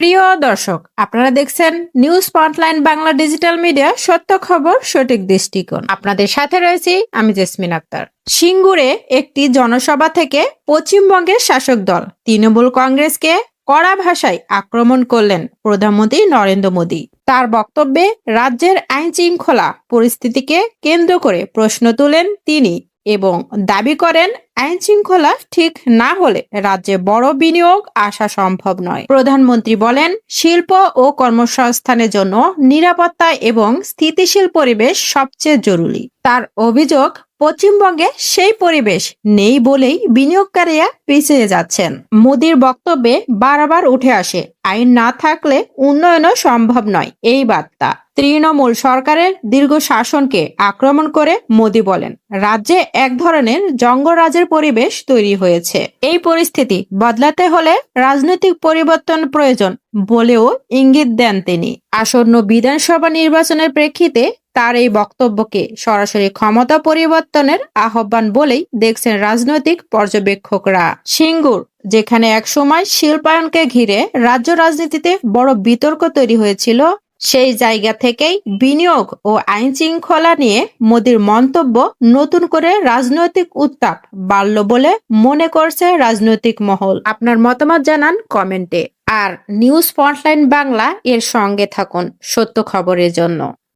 প্রিয় দর্শক, আপনারা দেখছেন news spotlight Bangla digital media, সত্য খবর সঠিক দৃষ্টিকোণ। আপনাদের সাথে রয়েছি আমি জেসমিন আক্তার। সিঙ্গুরে একটি জনসভা থেকে পশ্চিমবঙ্গের শাসক দল তৃণমূল কংগ্রেসকে কড়া ভাষায় আক্রমণ করলেন প্রধানমন্ত্রী নরেন্দ্র মোদী। তার বক্তব্যে রাজ্যের আইন শৃঙ্খলা পরিস্থিতিকে কেন্দ্র করে প্রশ্ন তোলেন তিনি এবং দাবি করেন আইন শৃঙ্খলা ঠিক না হলে রাজ্যে বড় বিনিয়োগ আসা সম্ভব নয়। প্রধানমন্ত্রী বলেন, শিল্প ও কর্মসংস্থানের জন্য নিরাপত্তা এবং স্থিতিশীল পরিবেশ সবচেয়ে জরুরি। তার অভিযোগ, পশ্চিমবঙ্গে সেই পরিবেশ নেই বলেই বিনিয়োগকারীরা পিছিয়ে যাচ্ছেন। মোদির বক্তব্যে বারবার উঠে আসে আইন না থাকলে উন্নয়নও সম্ভব নয় এই বার্তা। তৃণমূল সরকারের দীর্ঘ শাসনকে আক্রমণ করে মোদি বলেন, রাজ্যে এক ধরনের জঙ্গরাজের পরিবেশ তৈরি হয়েছে। এই পরিস্থিতি বদলাতে হলে রাজনৈতিক পরিবর্তন প্রয়োজন বলেও ইঙ্গিত দেন তিনি। আসন্ন বিধানসভা নির্বাচনের প্রেক্ষিতে তার এই বক্তব্যকে সরাসরি ক্ষমতা পরিবর্তনের আহ্বান বলেই দেখছেন রাজনৈতিক পর্যবেক্ষকরা। সিঙ্গুর, যেখানে একসময় শিল্পায়নকে ঘিরে রাজ্য রাজনীতিতে বড় বিতর্ক তৈরি হয়েছিল, সেই জায়গা থেকেই বিনিয়োগ ও আইন শৃঙ্খলা নিয়ে মোদির মন্তব্য নতুন করে রাজনৈতিক উত্তাপ বাড়ল বলে মনে করছে রাজনৈতিক মহল। আপনার মতামত জানান কমেন্টে। আর নিউজ স্পটলাইট বাংলা এর সঙ্গে থাকুন সত্য খবরের জন্য।